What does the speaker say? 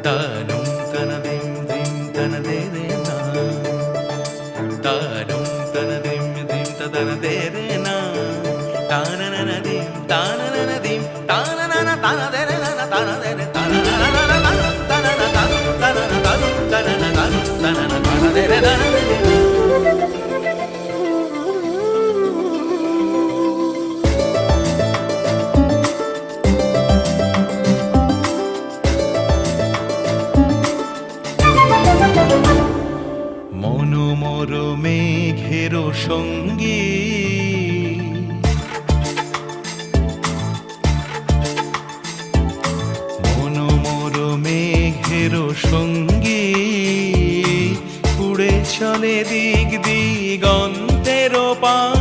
তানুম তানা দিম দিম তানা দে রে না, তানুম তানা দিম দিম তানা দে রে না, তানা না না দিম তানা না না দিম তানা না না তানা দে রে না তানা দে রে তানা না না না না তানা না তানা তানা না তানা তানা না তানা না তানা দে রে তানা দে রে। মনোমর মেঘের সঙ্গী মনোমর মেঘের সঙ্গী উড়ে চলে দিক দিগন্তের পার।